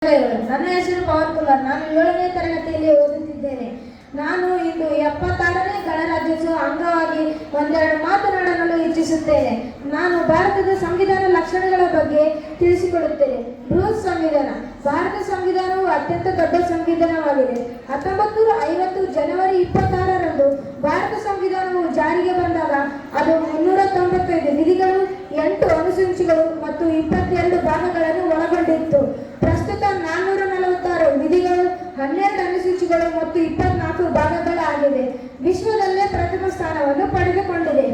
ನನ್ನ ಹೆಸರು ಪವನ್ ಕುಮಾರ್. ನಾನು 7ನೇ ತರಗತಿಯಲ್ಲಿ ಓದುತ್ತಿದ್ದೇನೆ. ನಾನು ಇಂದು 76ನೇ ಗಣರಾಜ್ಯೋತ್ಸವ ಅಂಗವಾಗಿ ಒಂದೆರಡು ಮಾತನಾಡಲು ಇಚ್ಛಿಸುತ್ತೇನೆ. ನಾನು ಭಾರತದ ಸಂವಿಧಾನ ಲಕ್ಷಣಗಳ ಬಗ್ಗೆ ತಿಳಿಸಿಕೊಡುತ್ತೇನೆ. ಬೃಹತ್ ಸಂವಿಧಾನ. ಭಾರತ ಸಂವಿಧಾನವು ಅತ್ಯಂತ ದೊಡ್ಡ ಸಂವಿಧಾನವಾಗಿದೆ. 1950 ಜನವರಿ 26ರಂದು ಭಾರತ ಸಂವಿಧಾನವು ಜಾರಿಗೆ ಬಂದಾಗ ಅದು 395 ವಿಧಿಗಳು, 8 ಅನುಸೂಚಿಗಳು ಮತ್ತು 22 ಭಾಗಗಳನ್ನು ಒಳಗೊಂಡಿತ್ತು. ಪ್ರಸ್ತುತ 446 ವಿಧಿಗಳು, 12 ಅನುಸೂಚಿಗಳು ಮತ್ತು 24 ಭಾಗಗಳಾಗಿವೆ. ವಿಶ್ವದಲ್ಲೇ ಪ್ರಥಮ ಸ್ಥಾನವನ್ನು ಪಡೆದುಕೊಂಡಿದೆ.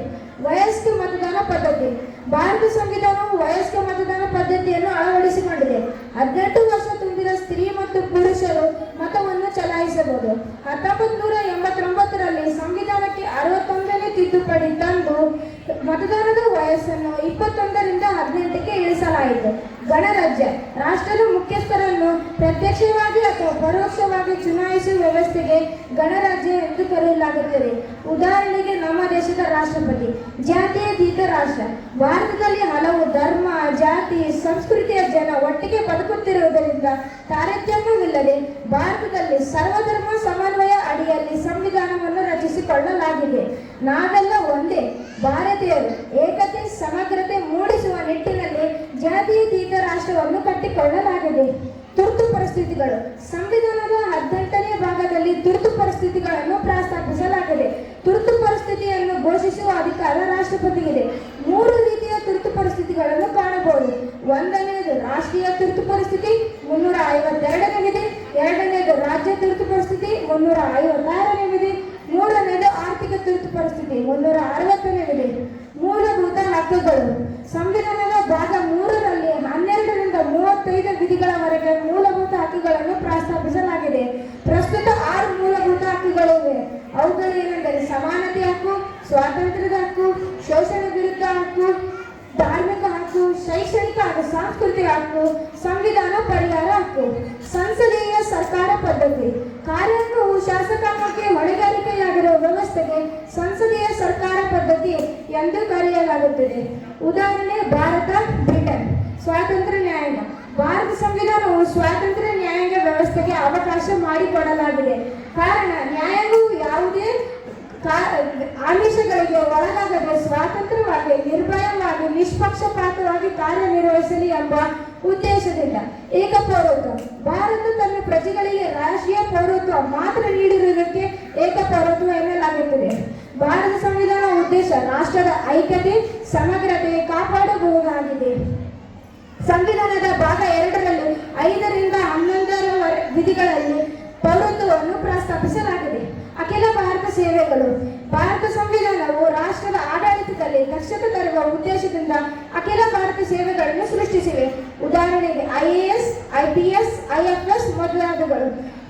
ವಯಸ್ಕ ಮತದಾನ ಪದ್ಧತಿ. ಭಾರತ ಸಂವಿಧಾನವು ವಯಸ್ಕ ಮತದಾನ ಪದ್ಧತಿಯನ್ನು ಅಳವಡಿಸಿಕೊಂಡಿದೆ. 18 ವರ್ಷ ತುಂಬಿದ ಸ್ತ್ರೀ ಮತ್ತು ಪುರುಷರು ಮತವನ್ನು ಚಲಾಯಿಸಬಹುದು. 1989ರಲ್ಲಿ ಸಂವಿಧಾನಕ್ಕೆ 61ನೇ ತಿದ್ದುಪಡಿ ತಂದು ಮತದಾನದ ವಯಸ್ಸನ್ನು 21ರಿಂದ 18ಕ್ಕೆ ಇಳಿಸಲಾಯಿತು. ಗಣರಾಜ್ಯ. ರಾಷ್ಟ್ರದ ಮುಖ್ಯಸ್ಥರನ್ನು ಪ್ರತ್ಯಕ್ಷವಾಗಿ ಅಥವಾ ಪರೋಕ್ಷವಾಗಿ ಚುನಾಯಿಸುವ ವ್ಯವಸ್ಥೆಗೆ ಗಣರಾಜ್ಯ ಎಂದು ಕರೆಯಲಾಗುತ್ತದೆ. ಉದಾಹರಣೆಗೆ ನಮ್ಮ ದೇಶದ ರಾಷ್ಟ್ರಪತಿ. ಜಾತ್ಯತೀತ ರಾಷ್ಟ್ರ. ಭಾರತದಲ್ಲಿ ಹಲವು ಧರ್ಮ, ಜಾತಿ, ಸಂಸ್ಕೃತಿಯ ಜನ ಒಟ್ಟಿಗೆ ಬದುಕುತ್ತಿರುವುದರಿಂದ ತಾರತಮ್ಯವಿಲ್ಲದೆ ಭಾರತದಲ್ಲಿ ಸರ್ವಧರ್ಮ ಸಮನ್ವಯ ಅಡಿಯಲ್ಲಿ ಸಂವಿಧಾನವನ್ನು ರಚಿಸಿಕೊಳ್ಳಲಾಗಿದೆ. ನಾವೆಲ್ಲ ಒಂದೇ ಭಾರತೀಯರು. ಏಕತೆ, ಸಮಗ್ರತೆ ಮೂಡಿಸುವ ನಿಟ್ಟಿನಲ್ಲಿ ಜಾತ್ಯತೀತ ರಾಷ್ಟ್ರವನ್ನು ಕಟ್ಟಿಕೊಳ್ಳಲಾಗಿದೆ. ತುರ್ತು ಪರಿಸ್ಥಿತಿಗಳು. ಸಂವಿಧಾನದ 18ನೇ ಭಾಗದಲ್ಲಿ ತುರ್ತು ಪರಿಸ್ಥಿತಿಗಳನ್ನು ಪ್ರಸ್ತಾಪಿಸಲಾಗಿದೆ. ತುರ್ತು ಪರಿಸ್ಥಿತಿಯನ್ನು ಘೋಷಿಸುವ ಅಧಿಕಾರ ರಾಷ್ಟ್ರಪತಿಗಿದೆ. 3 ರೀತಿಯ ತುರ್ತು ಪರಿಸ್ಥಿತಿಗಳನ್ನು ಕಾಣಬಹುದು. 1ನೇದು ರಾಷ್ಟ್ರೀಯ ತುರ್ತು ಪರಿಸ್ಥಿತಿ 352ನೇ ವಿಧಿ, 2ನೇದು ರಾಜ್ಯ ತುರ್ತು ಪರಿಸ್ಥಿತಿ 356ನೇ ವಿಧಿ, 3ನೇದು ಆರ್ಥಿಕ ತುರ್ತು ಪರಿಸ್ಥಿತಿ 360ನೇ ವಿಧಿ. ಮೂಲಭೂತ ಹಕ್ಕುಗಳು. ಸಂವಿಧಾನದ ಭಾಗ 3ರಲ್ಲಿ 12ರಿಂದ 35 ವಿಧಿಗಳವರೆಗೆ ಮೂಲಭೂತ ಹಕ್ಕುಗಳನ್ನು ಪ್ರಸ್ತಾಪಿಸಲಾಗಿದೆ. ಪ್ರಸ್ತುತ 6 ಮೂಲಭೂತ ಹಕ್ಕುಗಳಿವೆ. ಅವುಗಳೇನೆಂದರೆ ಸಮಾನತೆ ಹಕ್ಕು, ಸ್ವಾತಂತ್ರ್ಯದ ಹಕ್ಕು, ಶೋಷಣೆ ವಿರುದ್ಧ ಹಕ್ಕು, ಧಾರ್ಮಿಕ ಹಕ್ಕು, ಶೈಕ್ಷಣಿಕ ಹಾಗೂ ಸಾಂಸ್ಕೃತಿಕ ಹಕ್ಕು, ಸಂವಿಧಾನ ಪರಿಹಾರ ಹಕ್ಕು. ಸಂಸದೀಯ ಸರ್ಕಾರ ಪದ್ಧತಿ. ಕಾರ್ಯಾಂಗವು ಶಾಸಕಾಂಗಕ್ಕೆ ಹೊಣೆಗಾರಿಕೆಯಾಗಿರುವ ವ್ಯವಸ್ಥೆಗೆ ಸಂಸದೀಯ ಸರ್ಕಾರ ಪದ್ಧತಿ ಎಂದು ಕರೆಯಲಾಗುತ್ತದೆ. ಉದಾಹರಣೆ ಭಾರತ, ಬ್ರಿಟನ್. ಸ್ವಾತಂತ್ರ್ಯ ನ್ಯಾಯಾಂಗ. ಭಾರತ ಸಂವಿಧಾನವು ಸ್ವಾತಂತ್ರ್ಯ ನ್ಯಾಯಾಂಗ ವ್ಯವಸ್ಥೆಗೆ ಅವಕಾಶ ಮಾಡಿಕೊಡಲಾಗಿದೆ. ಕಾರಣ ನ್ಯಾಯಾಂಗವು ಯಾವುದೇ ಆಮಿಷಗಳಿಗೆ ಒಳಗಾಗದೆ ಸ್ವತಂತ್ರವಾಗಿ, ನಿರ್ಭಯವಾಗಿ, ನಿಷ್ಪಕ್ಷಪಾತವಾಗಿ ಕಾರ್ಯನಿರ್ವಹಿಸಲಿ ಎಂಬ ಉದ್ದೇಶದಿಂದ. ಏಕಪೌರತ್ವ. ಭಾರತ ತನ್ನ ಪ್ರಜೆಗಳಿಗೆ ರಾಷ್ಟ್ರೀಯ ಪೌರತ್ವ ಮಾತ್ರ ನೀಡಿರುವುದಕ್ಕೆ ಏಕಪೌರತ್ವ ಎನ್ನಲಾಗುತ್ತದೆ. ಭಾರತ ಸಂವಿಧಾನ ಉದ್ದೇಶ ರಾಷ್ಟ್ರದ ಐಕ್ಯತೆ, ಸಮಗ್ರತೆ ಕಾಪಾಡಬಹುದಾಗಿದೆ. ಸಂವಿಧಾನದ ಭಾಗ 2ರಲ್ಲಿ 5ರಿಂದ 11 ವಿಧಿಗಳಲ್ಲಿ ಪೌರತ್ವವನ್ನು ಪ್ರಸ್ತಾಪಿಸಲಾಗಿದೆ. ಅಖಿಲ ಭಾರತ ಸೇವೆಗಳು. ಭಾರತ ಸಂವಿಧಾನವು ರಾಷ್ಟ್ರದ ಆಡಳಿತದಲ್ಲಿ ದಕ್ಷತೆ ತರುವ ಉದ್ದೇಶದಿಂದ ಅಖಿಲ ಭಾರತ ಸೇವೆಗಳನ್ನು ಸೃಷ್ಟಿಸಿವೆ. ಉದಾಹರಣೆಗೆ IAS, IPS, IFS ಮೊದಲಾದವುಗಳು.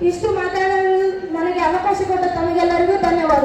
ಇಷ್ಟು ಮಾತಾಡಲು ನನಗೆ ಅವಕಾಶ ಕೊಟ್ಟ ತಮಗೆಲ್ಲರಿಗೂ ಧನ್ಯವಾದ.